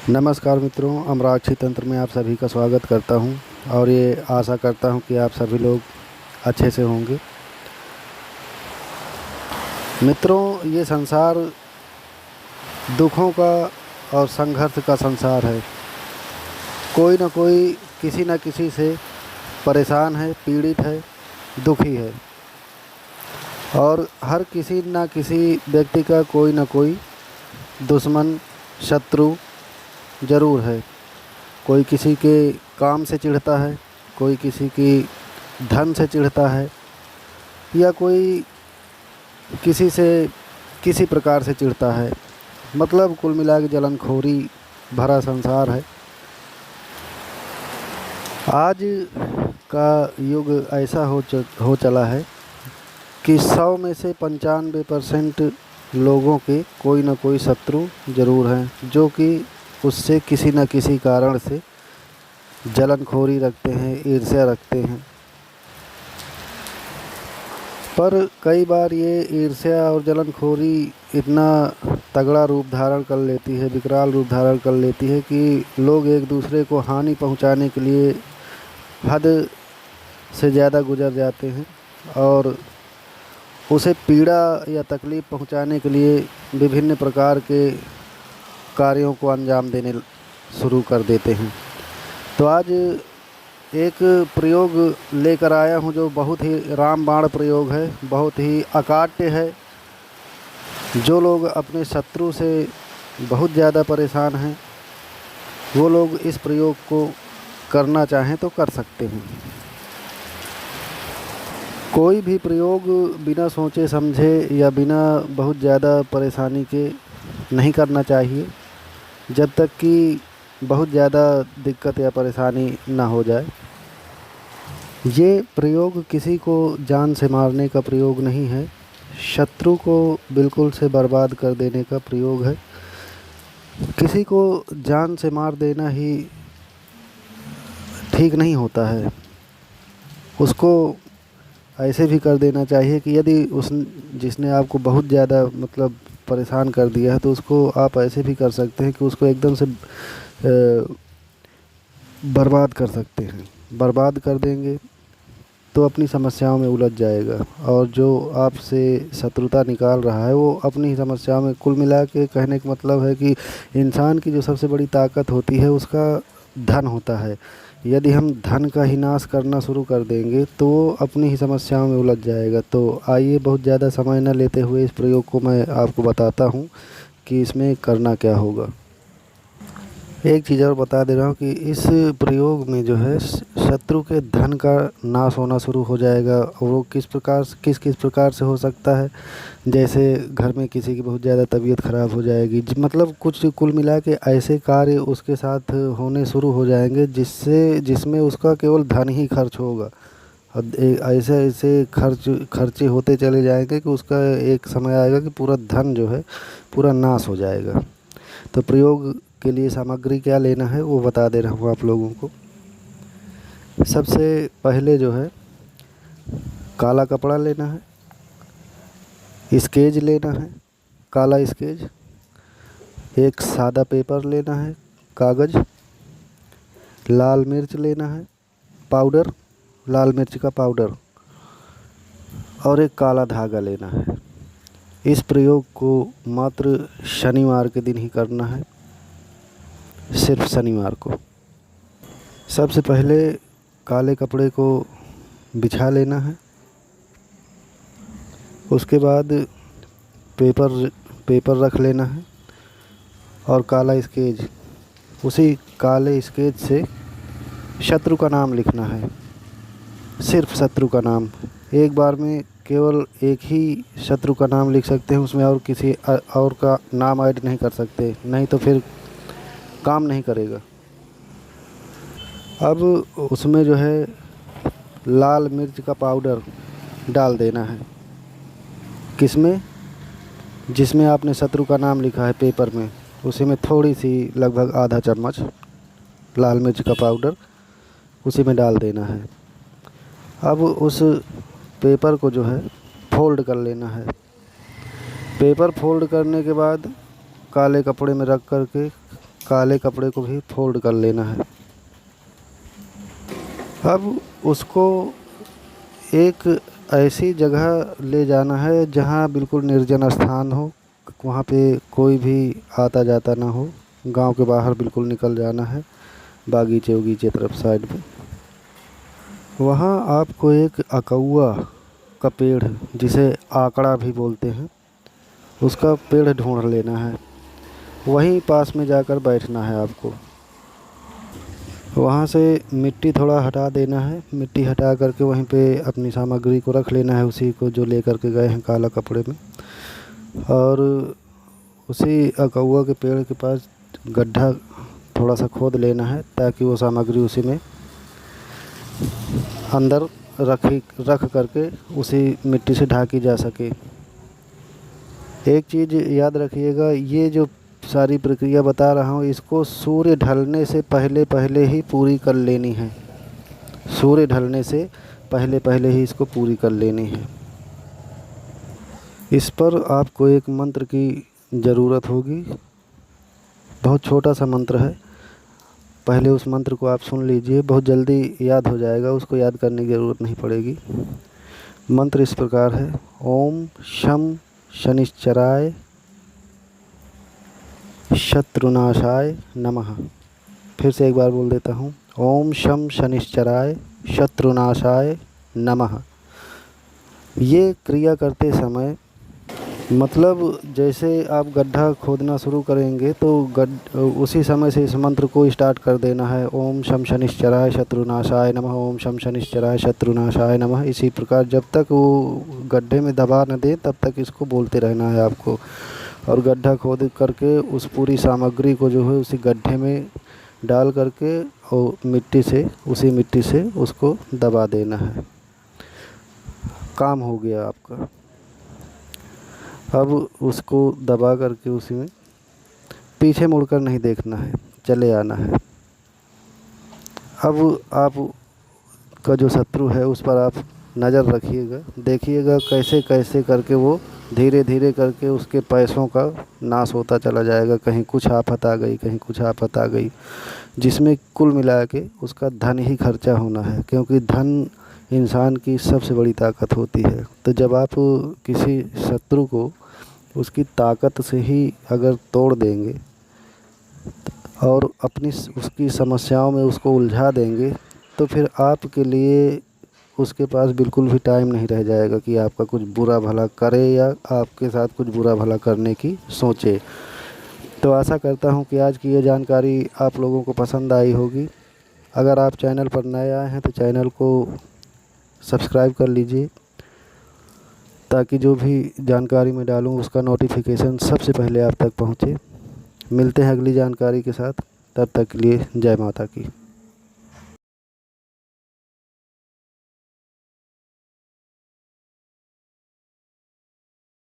नमस्कार मित्रों, अमराक्षी तंत्र में आप सभी का स्वागत करता हूं और ये आशा करता हूं कि आप सभी लोग अच्छे से होंगे। मित्रों, ये संसार दुखों का और संघर्ष का संसार है। कोई ना कोई किसी न किसी से परेशान है, पीड़ित है, दुखी है और हर किसी न किसी व्यक्ति का कोई ना कोई दुश्मन, शत्रु ज़रूर है। कोई किसी के काम से चिढ़ता है, कोई किसी की धन से चिढ़ता है या कोई किसी से किसी प्रकार से चिढ़ता है। मतलब कुल मिला के जलनखोरी भरा संसार है। आज का युग ऐसा हो चला है कि 100 में से 95% लोगों के कोई ना कोई शत्रु ज़रूर हैं, जो कि उससे किसी न किसी कारण से जलनखोरी रखते हैं, ईर्ष्या रखते हैं। पर कई बार ये ईर्ष्या और जलनखोरी इतना तगड़ा रूप धारण कर लेती है, विकराल रूप धारण कर लेती है कि लोग एक दूसरे को हानि पहुंचाने के लिए हद से ज़्यादा गुजर जाते हैं और उसे पीड़ा या तकलीफ़ पहुंचाने के लिए विभिन्न प्रकार के कार्यों को अंजाम देने शुरू कर देते हैं। तो आज एक प्रयोग लेकर आया हूं जो बहुत ही रामबाण प्रयोग है, बहुत ही अकाट्य है। जो लोग अपने शत्रु से बहुत ज़्यादा परेशान हैं, वो लोग इस प्रयोग को करना चाहें तो कर सकते हैं। कोई भी प्रयोग बिना सोचे समझे या बिना बहुत ज़्यादा परेशानी के नहीं करना चाहिए, जब तक कि बहुत ज़्यादा दिक्कत या परेशानी ना हो जाए। ये प्रयोग किसी को जान से मारने का प्रयोग नहीं है, शत्रु को बिल्कुल से बर्बाद कर देने का प्रयोग है। किसी को जान से मार देना ही ठीक नहीं होता है, उसको ऐसे भी कर देना चाहिए कि यदि जिसने आपको बहुत ज़्यादा मतलब परेशान कर दिया है तो उसको आप ऐसे भी कर सकते हैं कि उसको एकदम से बर्बाद कर सकते हैं। बर्बाद कर देंगे तो अपनी समस्याओं में उलझ जाएगा और जो आपसे शत्रुता निकाल रहा है वो अपनी ही समस्याओं में। कुल मिला के कहने का मतलब है कि इंसान की जो सबसे बड़ी ताकत होती है उसका धन होता है। यदि हम धन का ही नाश करना शुरू कर देंगे तो वो अपनी ही समस्याओं में उलझ जाएगा। तो आइए बहुत ज़्यादा समय न लेते हुए इस प्रयोग को मैं आपको बताता हूँ कि इसमें करना क्या होगा। एक चीज़ और बता दे रहा हूँ कि इस प्रयोग में जो है शत्रु के धन का नाश होना शुरू हो जाएगा और वो किस प्रकार से हो सकता है। जैसे घर में किसी की बहुत ज़्यादा तबीयत ख़राब हो जाएगी, मतलब कुछ कुल मिला के ऐसे कार्य उसके साथ होने शुरू हो जाएंगे जिसमें उसका केवल धन ही खर्च होगा और ऐसे ऐसे खर्चे होते चले जाएंगे कि उसका एक समय आएगा कि पूरा धन जो है पूरा नाश हो जाएगा। तो प्रयोग के लिए सामग्री क्या लेना है वो बता दे रहा हूँ आप लोगों को। सबसे पहले जो है काला कपड़ा लेना है, स्केच लेना है, काला स्केच, एक सादा पेपर लेना है, कागज़, लाल मिर्च लेना है, पाउडर, लाल मिर्च का पाउडर और एक काला धागा लेना है। इस प्रयोग को मात्र शनिवार के दिन ही करना है, सिर्फ शनिवार को। सबसे पहले काले कपड़े को बिछा लेना है, उसके बाद पेपर रख लेना है और काला स्केच, उसी काले स्केच से शत्रु का नाम लिखना है, सिर्फ शत्रु का नाम। एक बार में केवल एक ही शत्रु का नाम लिख सकते हैं, उसमें और किसी और का नाम ऐड नहीं कर सकते, नहीं तो फिर काम नहीं करेगा। अब उसमें जो है लाल मिर्च का पाउडर डाल देना है। किसमें? जिसमें आपने शत्रु का नाम लिखा है पेपर में, उसी में थोड़ी सी लगभग आधा चम्मच लाल मिर्च का पाउडर उसी में डाल देना है। अब उस पेपर को जो है फोल्ड कर लेना है। पेपर फोल्ड करने के बाद काले कपड़े में रख कर के काले कपड़े को भी फोल्ड कर लेना है। अब उसको एक ऐसी जगह ले जाना है जहाँ बिल्कुल निर्जन स्थान हो, वहाँ पे कोई भी आता जाता ना हो। गांव के बाहर बिल्कुल निकल जाना है, बागीचे उगीचे तरफ साइड पे। वहाँ आपको एक अकौआ का पेड़, जिसे आकड़ा भी बोलते हैं, उसका पेड़ ढूंढ लेना है। वहीं पास में जाकर बैठना है आपको। वहाँ से मिट्टी थोड़ा हटा देना है। मिट्टी हटा करके वहीं पे अपनी सामग्री को रख लेना है, उसी को जो लेकर के गए हैं काला कपड़े में। और उसी अकौआ के पेड़ के पास गड्ढा थोड़ा सा खोद लेना है, ताकि वो सामग्री उसी में अंदर रख करके उसी मिट्टी से ढकी जा सके। एक चीज़ याद रखिएगा, ये जो सारी प्रक्रिया बता रहा हूँ, इसको सूर्य ढलने से पहले पहले ही पूरी कर लेनी है। सूर्य ढलने से पहले पहले ही इसको पूरी कर लेनी है। इस पर आपको एक मंत्र की ज़रूरत होगी। बहुत छोटा सा मंत्र है, पहले उस मंत्र को आप सुन लीजिए, बहुत जल्दी याद हो जाएगा, उसको याद करने की ज़रूरत नहीं पड़ेगी। मंत्र इस प्रकार है: ओम शम शनिश्चराय शत्रुनाशाय नमः। फिर से एक बार बोल देता हूँ: ओम शम शनिश्चराय शत्रुनाशाय नमः। ये क्रिया करते समय मतलब जैसे आप गड्ढा खोदना शुरू करेंगे तो उसी समय से इस मंत्र को स्टार्ट कर देना है। ओम शम शनिश्चराय शत्रुनाशाय नमः, ओम शम शनिश्चराय शत्रुनाशाय नमः। इसी प्रकार जब तक वो गड्ढे में दबा न दे तब तक इसको बोलते रहना है आपको। और गड्ढा खोद करके उस पूरी सामग्री को जो है उसी गड्ढे में डाल करके और उसी मिट्टी से उसको दबा देना है। काम हो गया आपका। अब उसको दबा करके उसी में पीछे मुड़कर नहीं देखना है, चले आना है। अब आप का जो शत्रु है उस पर आप नज़र रखिएगा, देखिएगा कैसे कैसे करके वो धीरे धीरे करके उसके पैसों का नाश होता चला जाएगा। कहीं कुछ आफत आ गई, कहीं कुछ आफत आ गई, जिसमें कुल मिला के उसका धन ही खर्चा होना है, क्योंकि धन इंसान की सबसे बड़ी ताकत होती है। तो जब आप किसी शत्रु को उसकी ताकत से ही अगर तोड़ देंगे और उसकी समस्याओं में उसको उलझा देंगे, तो फिर आपके लिए उसके पास बिल्कुल भी टाइम नहीं रह जाएगा कि आपका कुछ बुरा भला करे या आपके साथ कुछ बुरा भला करने की सोचे। तो आशा करता हूँ कि आज की ये जानकारी आप लोगों को पसंद आई होगी। अगर आप चैनल पर नए आए हैं तो चैनल को सब्सक्राइब कर लीजिए, ताकि जो भी जानकारी मैं डालूँ उसका नोटिफिकेशन सबसे पहले आप तक पहुँचे। मिलते हैं अगली जानकारी के साथ, तब तक के लिए जय माता की।